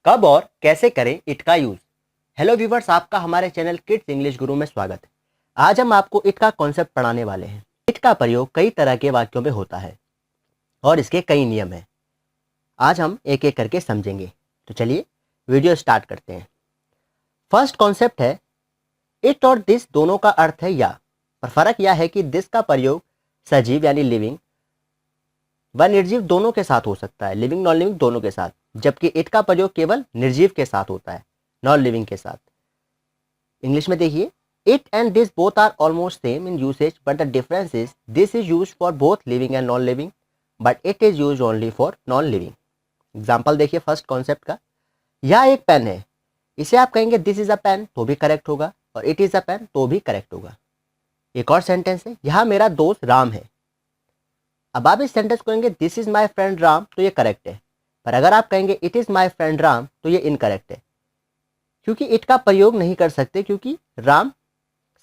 कब और कैसे करें इट का यूज। हेलो व्यूवर्स, आपका हमारे चैनल किड्स इंग्लिश गुरु में स्वागत है। आज हम आपको इट का कॉन्सेप्ट पढ़ाने वाले हैं। इट का प्रयोग कई तरह के वाक्यों में होता है और इसके कई नियम हैं। आज हम एक एक करके समझेंगे। तो चलिए वीडियो स्टार्ट करते हैं। फर्स्ट कॉन्सेप्ट है इट और दिस दोनों का अर्थ है या, पर फर्क यह है कि दिस का प्रयोग सजीव यानी लिविंग व निर्जीव दोनों के साथ हो सकता है, लिविंग नॉन लिविंग दोनों के साथ, जबकि इट का प्रयोग केवल निर्जीव के साथ होता है, नॉन लिविंग के साथ। इंग्लिश में देखिए, it and this both are almost same in usage but the difference is this is used for both living and non living but it is used only for non living. Example देखिए first concept का। यह एक pen है, इसे आप कहेंगे this is a pen तो भी करेक्ट होगा, और इट इज अ पेन तो भी करेक्ट होगा। एक और सेंटेंस है, यह मेरा दोस्त राम है। अब आप इस सेंटेंस को कहेंगे this is my friend Ram तो ये करेक्ट है, पर अगर आप कहेंगे it is my friend Ram तो ये इनकरेक्ट है, क्योंकि इट का प्रयोग नहीं कर सकते, क्योंकि राम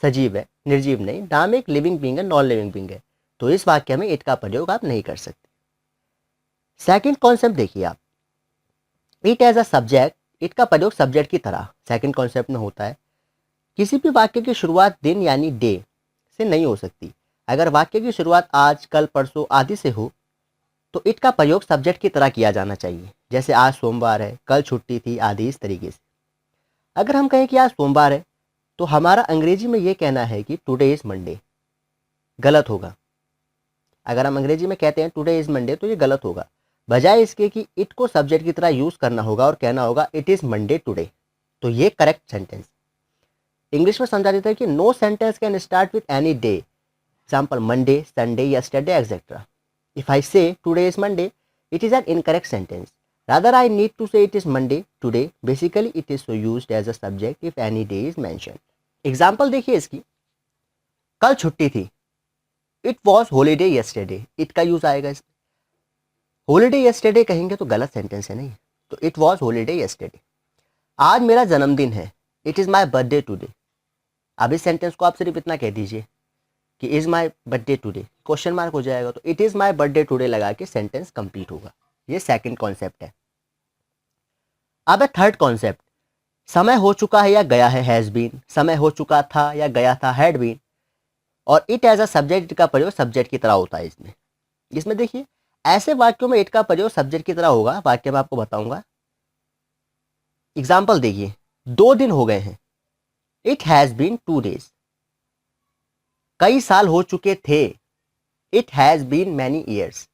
सजीव है, निर्जीव नहीं। राम एक लिविंग बीइंग है, नॉन लिविंग बीइंग है, तो इस वाक्य में इट का प्रयोग आप नहीं कर सकते। सेकंड कॉन्सेप्ट देखिए आप, it as a subject. It का प्रयोग सब्जेक्ट की तरह सेकंड कॉन्सेप्ट में होता है। किसी भी वाक्य की शुरुआत दिन यानी डे से नहीं हो सकती। अगर वाक्य की शुरुआत आज, कल, परसों आदि से हो तो इट का प्रयोग सब्जेक्ट की तरह किया जाना चाहिए, जैसे आज सोमवार है, कल छुट्टी थी आदि, इस तरीके से। अगर हम कहें कि आज सोमवार है तो हमारा अंग्रेजी में ये कहना है कि टुडे इज मंडे, गलत होगा। अगर हम अंग्रेजी में कहते हैं टुडे इज मंडे तो ये गलत होगा। बजाय इसके कि इट को सब्जेक्ट की तरह यूज करना होगा और कहना होगा इट इज मंडे टुडे, तो ये करेक्ट सेंटेंस। इंग्लिश में समझा देता है कि no sentence can start with any day, example Monday, Sunday, yesterday etcetera. If I say today is Monday, it is an incorrect sentence. Rather, I need to say it is Monday today. Basically, it is so used as a subject if any day is mentioned. Example देखिए इसकी, कल छुट्टी थी। It was holiday yesterday. It का use आएगा इसमें। Holiday yesterday कहेंगे तो गलत सेंटेंस है नहीं, तो it was holiday yesterday. आज मेरा जन्मदिन है। It is my birthday today. अब इस सेंटेंस को आप सिर्फ इतना कह दीजिए कि is my birthday today, question mark हो जाएगा, तो it is my birthday today लगा के सेंटेंस कंप्लीट होगा। ये सेकंड कॉन्सेप्ट है। अब है थर्ड कॉन्सेप्ट, समय हो चुका है या गया है, हैज बीन। समय हो चुका था या गया था, हैड बीन। और इट एज अ सब्जेक्ट का प्रयोग सब्जेक्ट की तरह होता है इसमें। इसमें देखिए ऐसे वाक्यों में इट का प्रयोग सब्जेक्ट की तरह होगा। वाक्य में आपको बताऊंगा। एग्जाम्पल देखिए, 2 दिन हो गए हैं। It has been 2 days। कई साल हो चुके थे। It has been many years.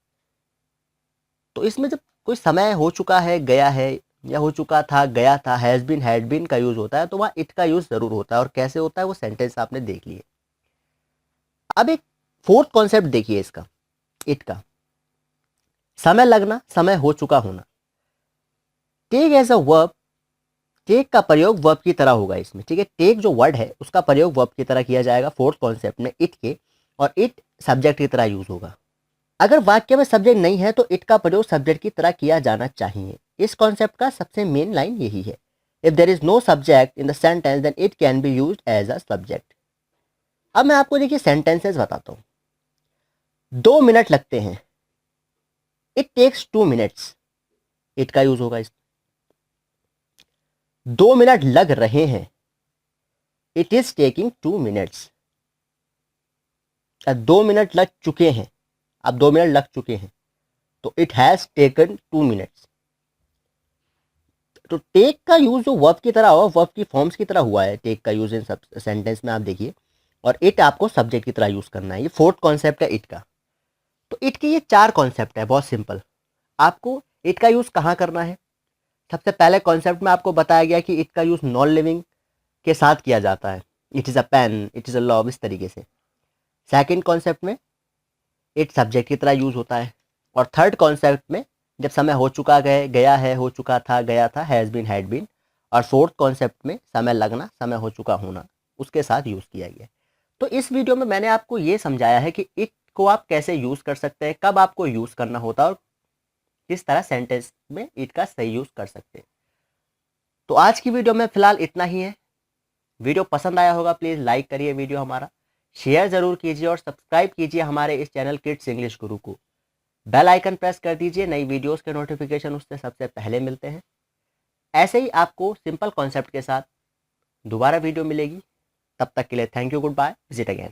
तो इसमें जब कोई समय हो चुका है, गया है, या हो चुका था, गया था, हैज बीन, हैड बीन का यूज होता है, तो वहाँ इट का यूज जरूर होता है। और कैसे होता है वो सेंटेंस आपने देख लिए। अब एक फोर्थ कॉन्सेप्ट देखिए इसका, इट का। समय लगना, समय हो चुका होना। Take as a verb. Take का प्रयोग वर्ब की तरह होगा इसमें, ठीक है। टेक जो वर्ड है उसका प्रयोग वर्ब की तरह किया जाएगा फोर्थ कॉन्सेप्ट में इट के, और इट सब्जेक्ट की तरह यूज होगा। अगर वाक्य में सब्जेक्ट नहीं है तो इट का प्रयोग सब्जेक्ट की तरह किया जाना चाहिए। इस कॉन्सेप्ट का सबसे मेन लाइन यही है। If there is no subject in the sentence then it can be used as a subject. अब मैं आपको देखिए सेंटेंसेस बताता हूँ। 2 मिनट लगते हैं। It takes 2 minutes। इट का यूज होगा इस। 2 मिनट लग रहे हैं। It is taking 2 minutes। 2 minute लग चुके हैं। अब 2 मिनट लग चुके हैं, तो इट हैज टेकन 2 minutes। तो टेक का यूज जो वर्ब की तरह हुआ, वर्ब की फॉर्म्स की तरह हुआ है टेक का यूज इन सब सेंटेंस में, आप देखिए। और इट आपको सब्जेक्ट की तरह यूज करना है। ये फोर्थ कॉन्सेप्ट है इट का। तो इट के ये 4 कॉन्सेप्ट है, बहुत सिंपल। आपको इट का यूज कहाँ करना है। सबसे पहले कॉन्सेप्ट में आपको बताया गया कि इट का यूज नॉन लिविंग के साथ किया जाता है। It is a pen, it is a love, इस तरीके से। सेकेंड कॉन्सेप्ट में इट सब्जेक्ट की तरह यूज होता है। और थर्ड कॉन्सेप्ट में जब समय हो चुका गया है, हो चुका था, गया था, हैज़ बीन, हैड बीन। और फोर्थ कॉन्सेप्ट में समय लगना, समय हो चुका होना, उसके साथ यूज़ किया गया। तो इस वीडियो में मैंने आपको ये समझाया है कि इट को आप कैसे यूज़ कर सकते हैं, कब आपको यूज़ करना होता है, और किस तरह सेंटेंस में इट का सही यूज़ कर सकते हैं। तो आज की वीडियो में फ़िलहाल इतना ही है। वीडियो पसंद आया होगा प्लीज़ लाइक करिए वीडियो हमारा, शेयर ज़रूर कीजिए और सब्सक्राइब कीजिए हमारे इस चैनल किड्स इंग्लिश गुरु को। बेल आइकन प्रेस कर दीजिए, नई वीडियोस के नोटिफिकेशन उससे सबसे पहले मिलते हैं। ऐसे ही आपको सिंपल कॉन्सेप्ट के साथ दोबारा वीडियो मिलेगी। तब तक के लिए thank you, good bye, visit again.